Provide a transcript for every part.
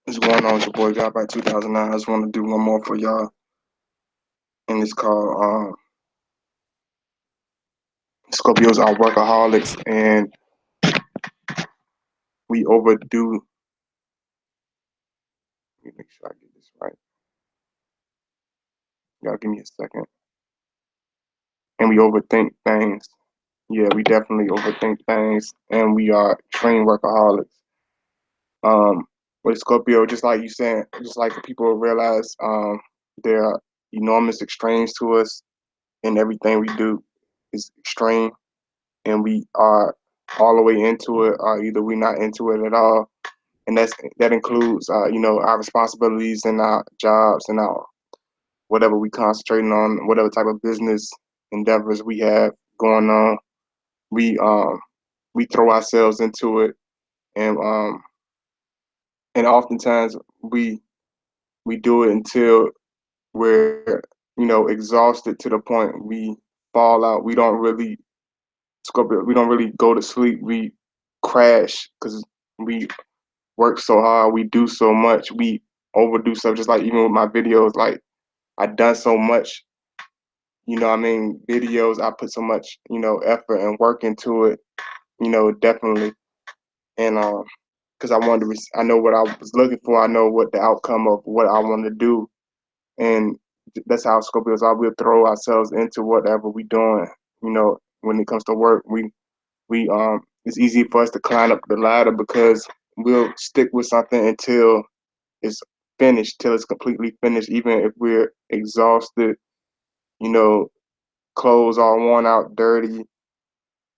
What's going on? It's your boy God by 2009. I just want to do one more for y'all, and it's called Scorpios are workaholics, and we overdo. Let me make sure I get this right. Y'all give me a second. And we overthink things. Yeah, we definitely overthink things, and we are trained workaholics. Um, with Scorpio, just like you said, just like people realize, there are enormous extremes to us, and everything we do is extreme, and we are all the way into it, or either we're not into it at all. And that includes, our responsibilities and our jobs and our whatever we concentrating on, whatever type of business endeavors we have going on. We we throw ourselves into it, and oftentimes we do it until we're exhausted to the point we fall out. We don't really Scorpio. We don't really go to sleep. We crash because we work so hard. We do so much. We overdo stuff. Just like even with my videos, like I done so much. Videos. I put so much, effort and work into it. Definitely. And because I wanted to, I know what I was looking for. I know what the outcome of what I want to do, and that's how Scorpios are. We'll throw ourselves into whatever we doing. When it comes to work, we it's easy for us to climb up the ladder because we'll stick with something until it's finished, till it's completely finished, even if we're exhausted, you know, clothes all worn out, dirty,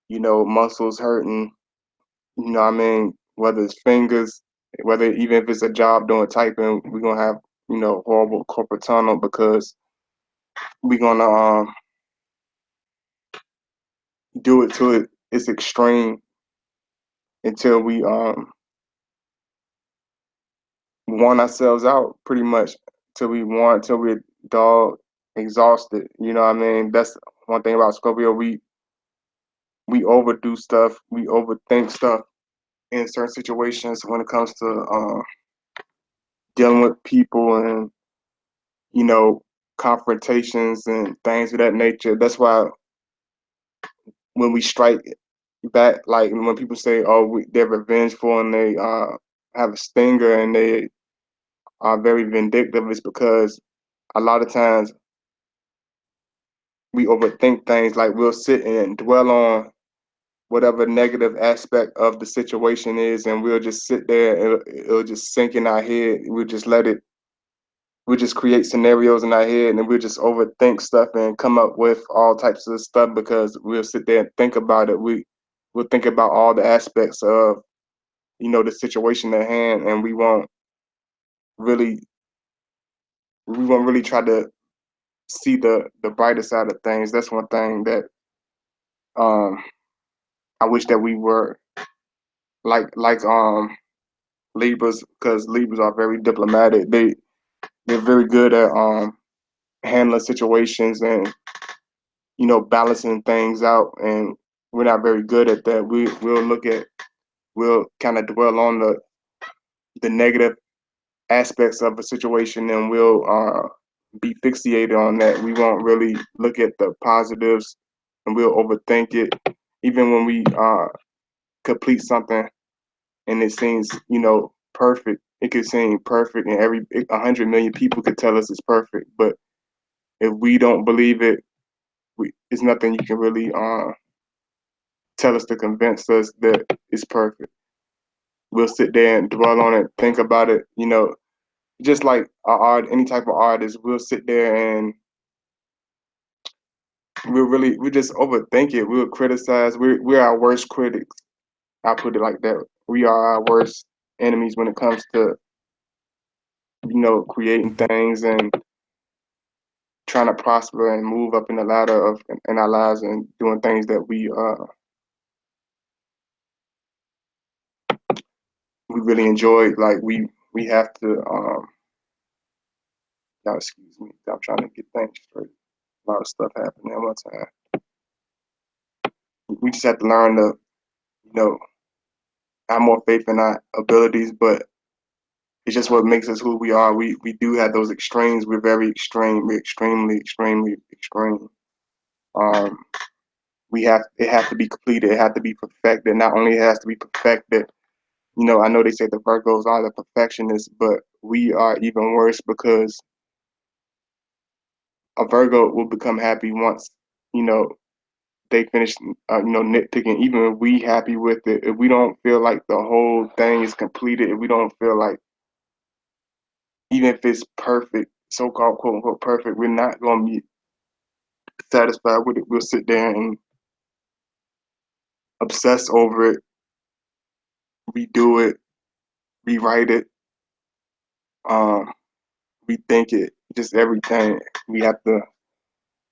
muscles hurting, whether it's fingers, whether even if it's a job doing typing, we're gonna have, horrible corporate tunnel because we're gonna do it to its extreme until we worn ourselves out pretty much till we're dog exhausted. That's one thing about Scorpio. We overdo stuff, we overthink stuff in certain situations when it comes to dealing with people and you know confrontations and things of that nature. That's why when we strike back, like when people say, "Oh, they're revengeful and they have a stinger and they are very vindictive," it's because a lot of times we overthink things. Like we'll sit and dwell on whatever negative aspect of the situation is, and we'll just sit there and it'll just sink in our head. We'll just let it. We'll just create scenarios in our head, and we'll just overthink stuff and come up with all types of stuff because we'll sit there and think about it. We'll think about all the aspects of the situation at hand, and really we won't really try to see the brighter side of things. That's one thing that um I wish that we were like Libras, because Libras are very diplomatic. They're very good at handling situations and balancing things out, and we're not very good at that. We'll kind of dwell on the negative aspects of a situation, and we'll be fixated on that. We won't really look at the positives, and we'll overthink it. Even when we complete something and it seems perfect, it could seem perfect, and 100 million people could tell us it's perfect, but if we don't believe it, it's nothing you can really tell us to convince us that it's perfect. We'll sit there and dwell on it, think about it. Just like any type of artist, we'll sit there and we just overthink it. We'll criticize. We're our worst critics. I put it like that. We are our worst enemies when it comes to creating things and trying to prosper and move up in the ladder of in our lives and doing things that we really enjoy. Like we have to y'all excuse me. I'm trying to get things straight. A lot of stuff happening at one time. We just have to learn to, have more faith in our abilities, but it's just what makes us who we are. We do have those extremes. We're very extreme. We're extremely extreme. Um, we have it has to be completed. It has to be perfected. Not only it has to be perfected. I know they say the Virgos are the perfectionists, but we are even worse because a Virgo will become happy once you know they finish nitpicking. Even if we happy with it, if we don't feel like the whole thing is completed, if we don't feel like even if it's perfect, so-called quote unquote perfect, we're not gonna be satisfied with it. We'll sit there and obsess over it, redo it, rewrite it, um, rethink it, just everything. We have to.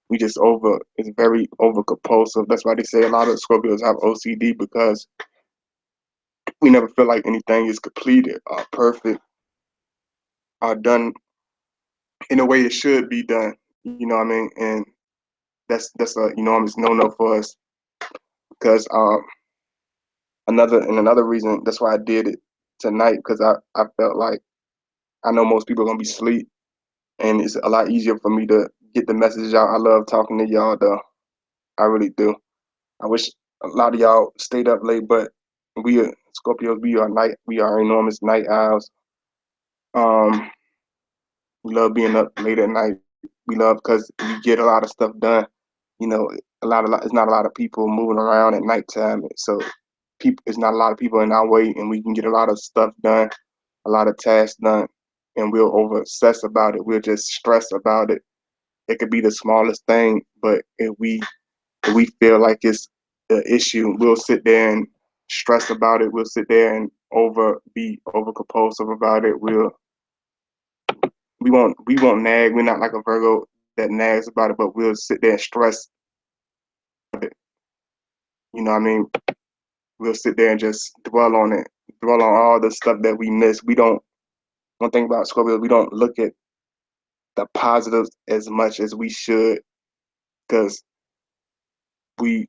We just over. It's very over compulsive. That's why they say a lot of Scorpios have OCD because we never feel like anything is completed or perfect or done in a way it should be done. You know what I mean? And that's a enormous no-no for us because another reason that's why I did it tonight because I felt like I know most people are gonna be asleep and it's a lot easier for me to get the message out. I love talking to y'all though. I really do. I wish a lot of y'all stayed up late, but we are Scorpios, we are enormous night owls. Um we love being up late at night. We love because we get a lot of stuff done. You know, it's not a lot of people moving around at nighttime. So people it's not a lot of people in our way and we can get a lot of stuff done, a lot of tasks done, and we'll over obsess about it. We'll just stress about it. It could be the smallest thing, but if we feel like it's the issue, we'll sit there and stress about it. We'll sit there and be over compulsive about it. We won't nag. We're not like a Virgo that nags about it, but we'll sit there and stress it. You know what I mean? We'll sit there and just dwell on it, dwell on all the stuff that we miss. We don't. One thing about Scorpio, we don't look at the positives as much as we should, because we're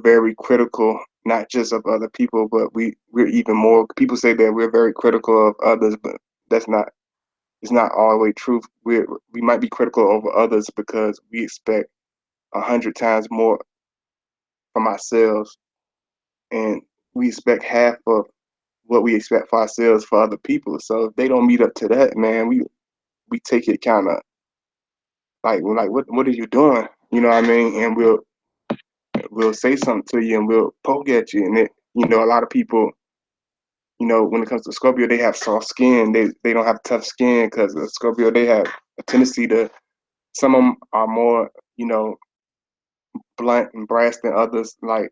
very critical, not just of other people, but we're even more. People say that we're very critical of others, but that's not. It's not always true. We might be critical over others because we expect 100 times more from ourselves, and we expect half of what we expect for ourselves for other people. So if they don't meet up to that, man, we take it kind of like we're like, what are you doing? You know what I mean? And we'll say something to you and we'll poke at you, and a lot of people. When it comes to Scorpio, they have soft skin. They don't have tough skin because Scorpio they have a tendency to. Some of them are more blunt and brass than others. Like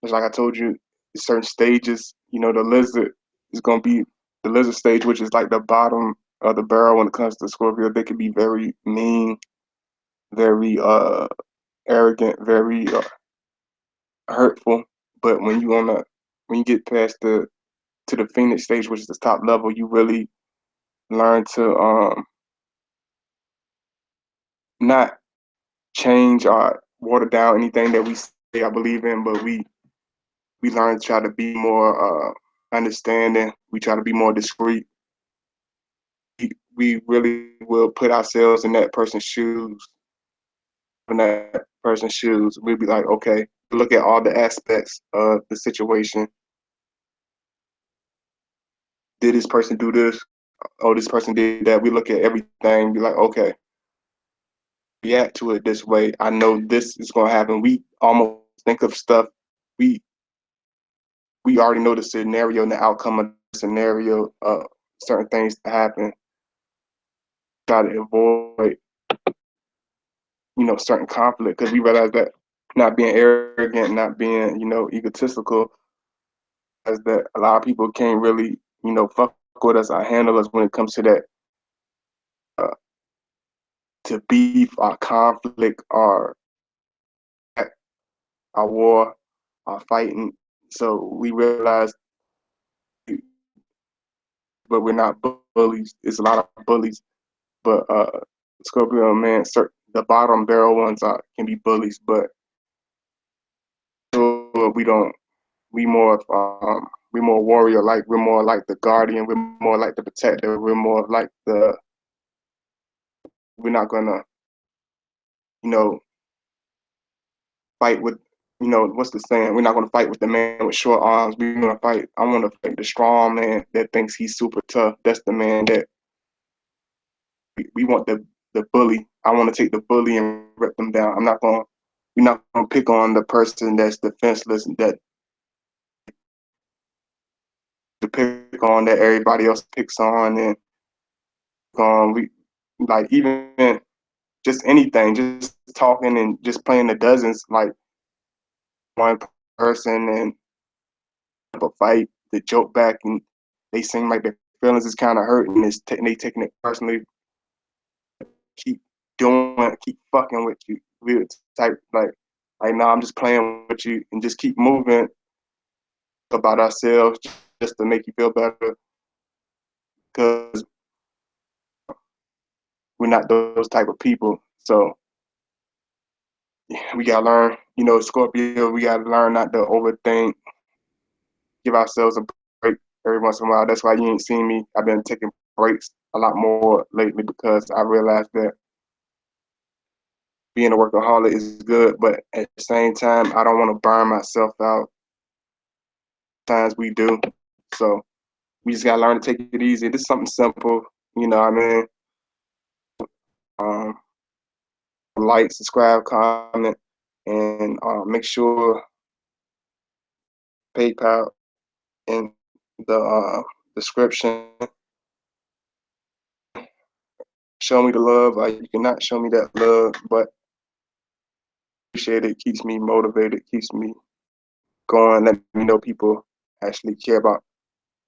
I told you, certain stages, the lizard is gonna be the lizard stage, which is like the bottom of the barrel when it comes to Scorpio. They can be very mean, very arrogant, very hurtful. But when you get past to the Phoenix stage, which is the top level, you really learn to not change or water down anything that we say I believe in, but we learn to try to be more understanding. We try to be more discreet. We really will put ourselves in that person's shoes. In that person's shoes, we'll be like, okay, look at all the aspects of the situation. Did this person do this? Oh, this person did that. We look at everything, be like, okay, react to it this way. I know this is gonna happen. We almost think of stuff. We we already know the scenario and the outcome of the scenario. Certain things to happen. Try to avoid certain conflict because we realize that not being arrogant, not being egotistical, is that a lot of people can't really fuck with us or handle us when it comes to that uh, to beef or conflict or our war, our fighting. So we realize, but we're not bullies. It's a lot of bullies, but Scorpio man, the bottom barrel ones can be bullies, but we don't. We more of we're more warrior like, we're more like the guardian, we're more like the protector, we're more like the, we're not gonna, you know, fight with, you know, what's the saying? We're not gonna fight with the man with short arms. We're gonna fight. I want to fight the strong man that thinks he's super tough. That's the man that we want. The bully. I want to take the bully and rip them down. I'm not gonna. We're not gonna pick on the person that's defenseless. That to pick on that everybody else picks on, and we like even just anything, just talking and just playing the dozens, like one person and a fight, the joke back, and they seem like their feelings is kind of hurt, and they taking it personally. Keep keep fucking with you. We type like, nah, I'm just playing with you, and just keep moving about ourselves just to make you feel better, because we're not those type of people. So yeah, we gotta learn, you know, Scorpio. We gotta learn not to overthink. Give ourselves a break every once in a while. That's why you ain't seen me. I've been taking breaks a lot more lately because I realized that being a workaholic is good, but at the same time, I don't want to burn myself out. Times we do, so we just gotta learn to take it easy. This is something simple, you know what I mean? Um, like, subscribe, comment, and make sure PayPal in the description. Show me the love. You cannot show me that love, but appreciate it. Keeps me motivated. Keeps me going. Let me know people actually care about,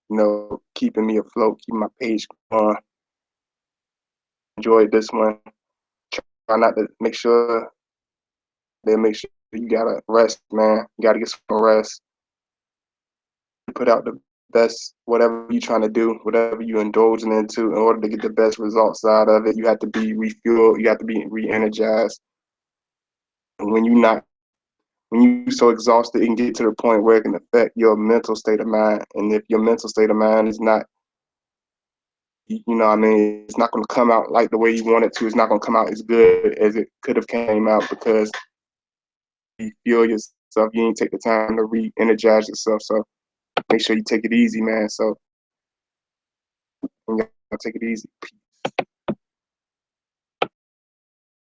you know, keeping me afloat, keeping my page going. Enjoyed this one. Try not to make sure you gotta rest, man. You gotta get some rest. Put out the best, whatever you're trying to do, whatever you're indulging into, in order to get the best results out of it. You have to be refueled. You have to be re-energized. And when you're so exhausted, it can get to the point where it can affect your mental state of mind. And if your mental state of mind is not, you know what I mean, it's not going to come out like the way you want it to. It's not going to come out as good as it could have came out because you feel yourself. You ain't take the time to re-energize yourself. So make sure you take it easy, man. So you gotta take it easy.